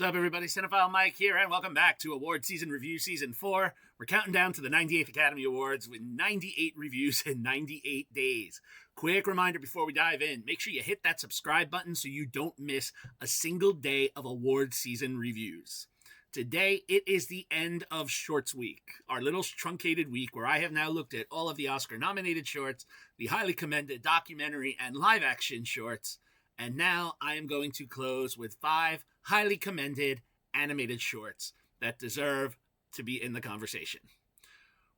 What's up, everybody? Cinephile Mike here, and welcome back to Award Season Review Season 4. We're counting down to the 98th Academy Awards with 98 reviews in 98 days. Quick reminder before we dive in, make sure you hit that subscribe button so you don't miss a single day of award season reviews. Today, it is the end of Shorts Week, our little truncated week where I have now looked at all of the Oscar-nominated shorts, the highly commended documentary and live-action shorts, and now I am going to close with 5 highly commended animated shorts that deserve to be in the conversation.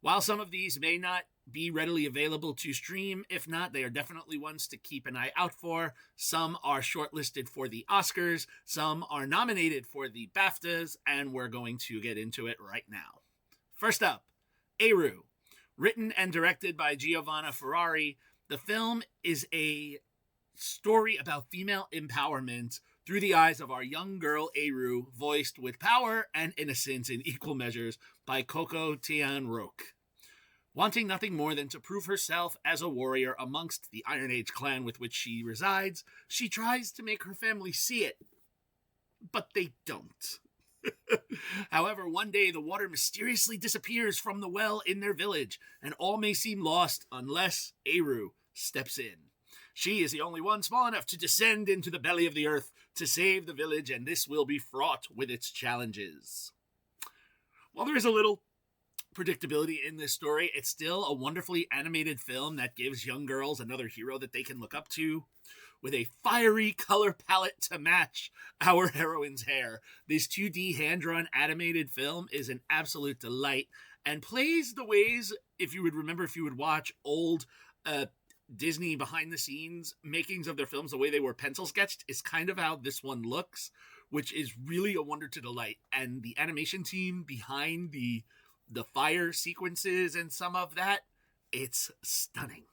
While some of these may not be readily available to stream, if not, they are definitely ones to keep an eye out for. Some are shortlisted for the Oscars, some are nominated for the BAFTAs, and we're going to get into it right now. First up, Eiru. Written and directed by Giovanna Ferrari, the film is a story about female empowerment through the eyes of our young girl Eiru, voiced with power and innocence in equal measures by Coco Tian-Roque. Wanting nothing more than to prove herself as a warrior amongst the Iron Age clan with which she resides, she tries to make her family see it, but they don't. However, one day the water mysteriously disappears from the well in their village, and all may seem lost unless Eiru steps in. She is the only one small enough to descend into the belly of the earth to save the village, and this will be fraught with its challenges. While there is a little predictability in this story, it's still a wonderfully animated film that gives young girls another hero that they can look up to, with a fiery color palette to match our heroine's hair. This 2D hand-drawn animated film is an absolute delight and plays the ways, if you would watch old Disney behind-the-scenes makings of their films, the way they were pencil sketched is kind of how this one looks, which is really a wonder to delight. And the animation team behind the fire sequences and some of that, it's stunning.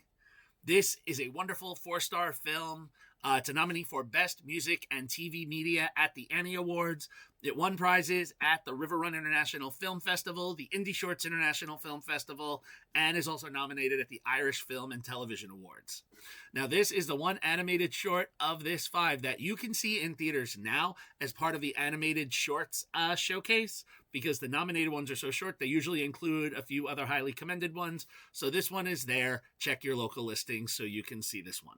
This is a wonderful 4-star film. It's a nominee for Best Music and TV Media at the Annie Awards. It won prizes at the River Run International Film Festival, the Indie Shorts International Film Festival, and is also nominated at the Irish Film and Television Awards. Now, this is the one animated short of this 5 that you can see in theaters now as part of the animated shorts showcase, because the nominated ones are so short, they usually include a few other highly commended ones. So this one is there. Check your local listings so you can see this one.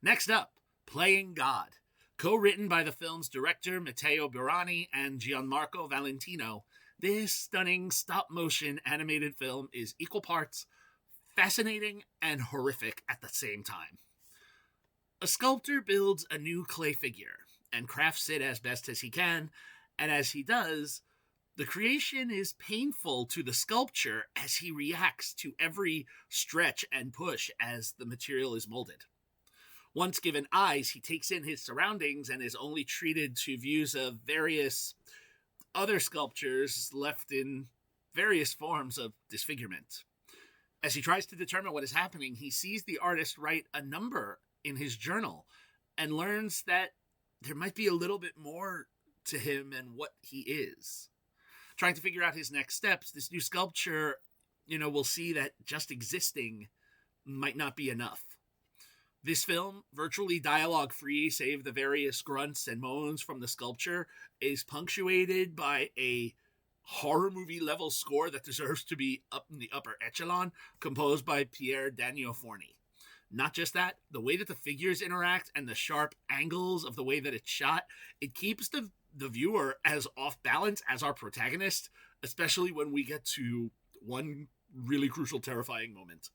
Next up, Playing God. Co-written by the film's director Matteo Burani and Gianmarco Valentino, this stunning stop-motion animated film is equal parts fascinating and horrific at the same time. A sculptor builds a new clay figure and crafts it as best as he can, and as he does, the creation is painful to the sculpture as he reacts to every stretch and push as the material is molded. Once given eyes, he takes in his surroundings and is only treated to views of various other sculptures left in various forms of disfigurement. As he tries to determine what is happening, he sees the artist write a number in his journal and learns that there might be a little bit more to him and what he is. Trying to figure out his next steps, this new sculpture, will see that just existing might not be enough. This film, virtually dialogue-free, save the various grunts and moans from the sculpture, is punctuated by a horror movie-level score that deserves to be up in the upper echelon, composed by Pier Daniel Forni. Not just that, the way that the figures interact and the sharp angles of the way that it's shot, it keeps the viewer as off-balance as our protagonist, especially when we get to one really crucial, terrifying moment.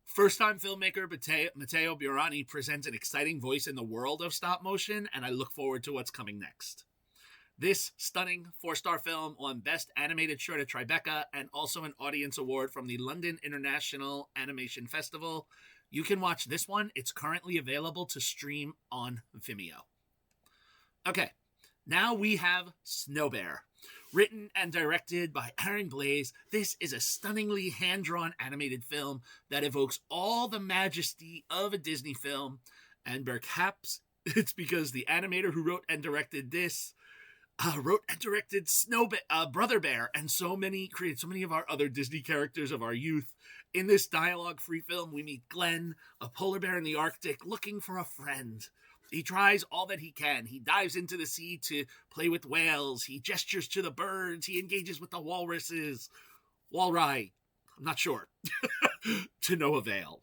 First-time filmmaker Matteo Burani presents an exciting voice in the world of stop motion, and I look forward to what's coming next. This stunning 4-star film won Best Animated Short at Tribeca and also an Audience Award from the London International Animation Festival. You can watch this one. It's currently available to stream on Vimeo. Okay, now we have Snow Bear. Written and directed by Aaron Blaise, this is a stunningly hand-drawn animated film that evokes all the majesty of a Disney film, and perhaps it's because the animator who wrote and directed this Brother Bear, and created so many of our other Disney characters of our youth. In this dialogue-free film, we meet Glenn, a polar bear in the Arctic looking for a friend. He tries all that he can. He dives into the sea to play with whales. He gestures to the birds. He engages with the walruses. Walry, I'm not sure. To no avail.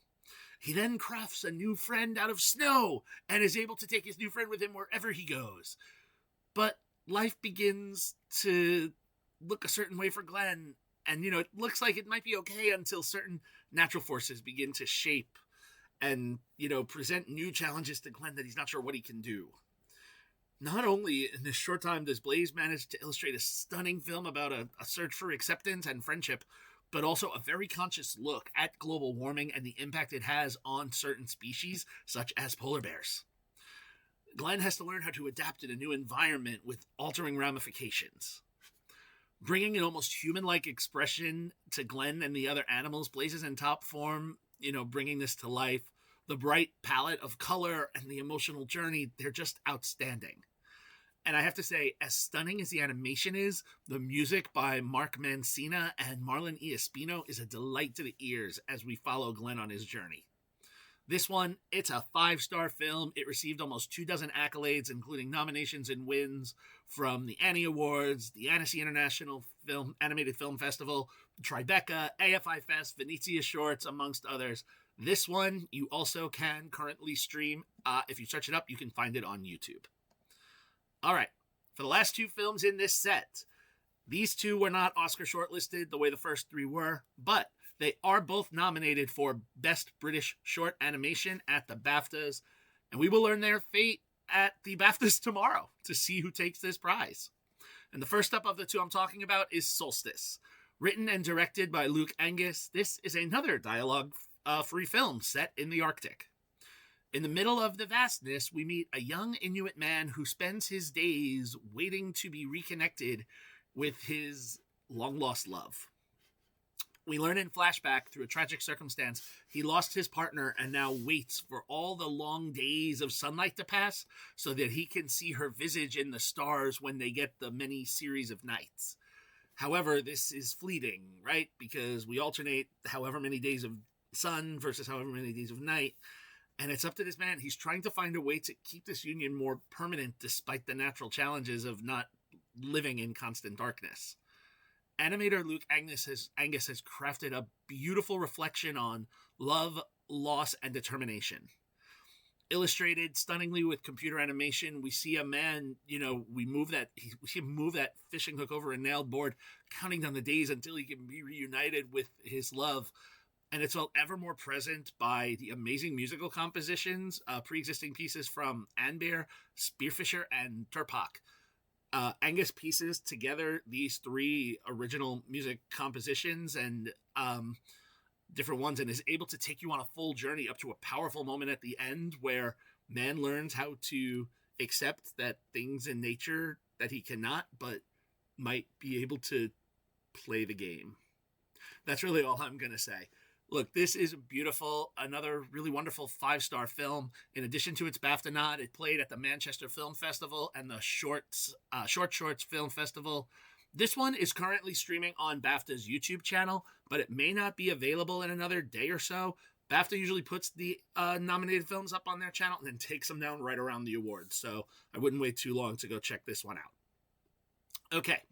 He then crafts a new friend out of snow and is able to take his new friend with him wherever he goes. But life begins to look a certain way for Glenn. And, it looks like it might be okay until certain natural forces begin to shape and, present new challenges to Glenn that he's not sure what he can do. Not only in this short time does Blaze manage to illustrate a stunning film about a search for acceptance and friendship, but also a very conscious look at global warming and the impact it has on certain species, such as polar bears. Glenn has to learn how to adapt in a new environment with altering ramifications. Bringing an almost human-like expression to Glenn and the other animals, Blaze is in top form, bringing this to life. The bright palette of color and the emotional journey, they're just outstanding. And I have to say, as stunning as the animation is, the music by Mark Mancina and Marlon Espino is a delight to the ears as we follow Glenn on his journey. This one, it's a 5-star film. It received almost 24 accolades, including nominations and wins from the Annie Awards, the Annecy International Animated Film Festival, Tribeca, AFI Fest, Venezia Shorts, amongst others. This one, you also can currently stream. If you search it up, you can find it on YouTube. All right, for the last 2 films in this set, these 2 were not Oscar shortlisted the way the first 3 were, but they are both nominated for Best British Short Animation at the BAFTAs, and we will learn their fate at the BAFTAs tomorrow to see who takes this prize. And the first up of the 2 I'm talking about is Solstice. Written and directed by Luke Angus, this is another dialogue-free film set in the Arctic. In the middle of the vastness, we meet a young Inuit man who spends his days waiting to be reconnected with his long-lost love. We learn in flashback, through a tragic circumstance, he lost his partner and now waits for all the long days of sunlight to pass so that he can see her visage in the stars when they get the many series of nights. However, this is fleeting, right? Because we alternate however many days of sun versus however many days of night. And it's up to this man. He's trying to find a way to keep this union more permanent despite the natural challenges of not living in constant darkness. Animator Luke Angus has crafted a beautiful reflection on love, loss, and determination. Illustrated stunningly with computer animation, we see a man, we see him move that fishing hook over a nailed board, counting down the days until he can be reunited with his love. And it's all ever more present by the amazing musical compositions, pre-existing pieces from Anbear, Spearfisher, and Turpak. Angus pieces together these 3 original music compositions and different ones, and is able to take you on a full journey up to a powerful moment at the end where man learns how to accept that things in nature that he cannot, but might be able to play the game. That's really all I'm going to say. Look, this is beautiful. Another really wonderful 5-star film. In addition to its BAFTA nod, it played at the Manchester Film Festival and the Short Shorts Film Festival. This one is currently streaming on BAFTA's YouTube channel, but it may not be available in another day or so. BAFTA usually puts the nominated films up on their channel and then takes them down right around the awards, so I wouldn't wait too long to go check this one out. Okay.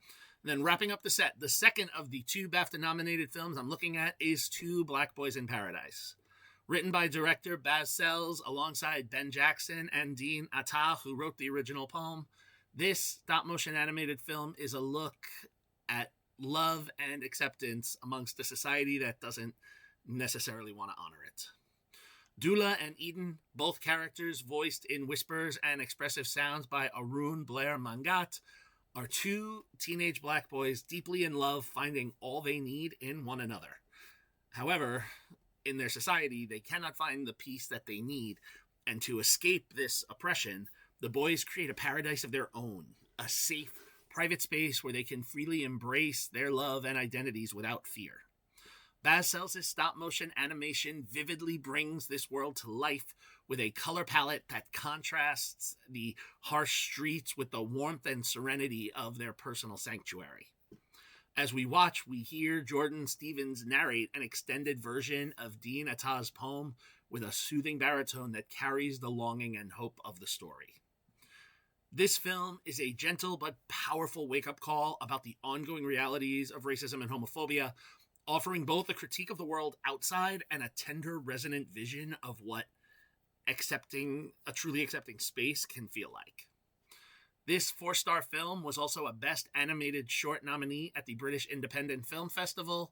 Then wrapping up the set, the second of the 2 BAFTA-nominated films I'm looking at is 2 Black Boys in Paradise. Written by director Baz Sells alongside Ben Jackson and Dean Attah, who wrote the original poem. This stop-motion animated film is a look at love and acceptance amongst a society that doesn't necessarily want to honor it. Dula and Eden, both characters voiced in whispers and expressive sounds by Arun Blair Mangat, are 2 teenage black boys deeply in love, finding all they need in one another. However, in their society, they cannot find the peace that they need, and to escape this oppression, the boys create a paradise of their own, a safe, private space where they can freely embrace their love and identities without fear. Baz Sells' stop-motion animation vividly brings this world to life with a color palette that contrasts the harsh streets with the warmth and serenity of their personal sanctuary. As we watch, we hear Jordan Stevens narrate an extended version of Dean Attah's poem, with a soothing baritone that carries the longing and hope of the story. This film is a gentle but powerful wake-up call about the ongoing realities of racism and homophobia, offering both a critique of the world outside and a tender, resonant vision of what a truly accepting space can feel like. This 4-star film was also a Best Animated Short nominee at the British Independent Film Festival,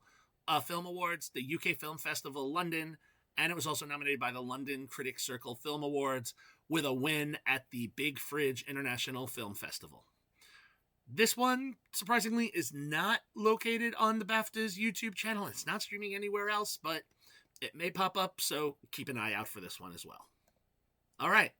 Film Awards, the UK Film Festival London, and it was also nominated by the London Critics Circle Film Awards, with a win at the Big Fridge International Film Festival. This one, surprisingly, is not located on the BAFTA's YouTube channel. It's not streaming anywhere else, but it may pop up, so keep an eye out for this one as well. All right,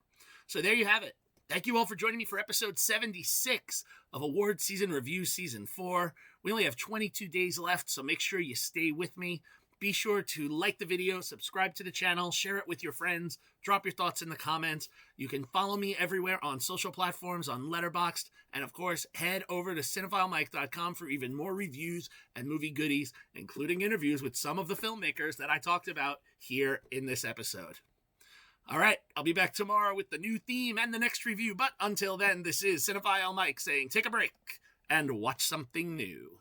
so there you have it. Thank you all for joining me for episode 76 of Award Season Review Season 4. We only have 22 days left, so make sure you stay with me. Be sure to like the video, subscribe to the channel, share it with your friends, drop your thoughts in the comments. You can follow me everywhere on social platforms, on Letterboxd, and of course, head over to cinephilemike.com for even more reviews and movie goodies, including interviews with some of the filmmakers that I talked about here in this episode. All right, I'll be back tomorrow with the new theme and the next review, but until then, this is Cinephile Mike saying take a break and watch something new.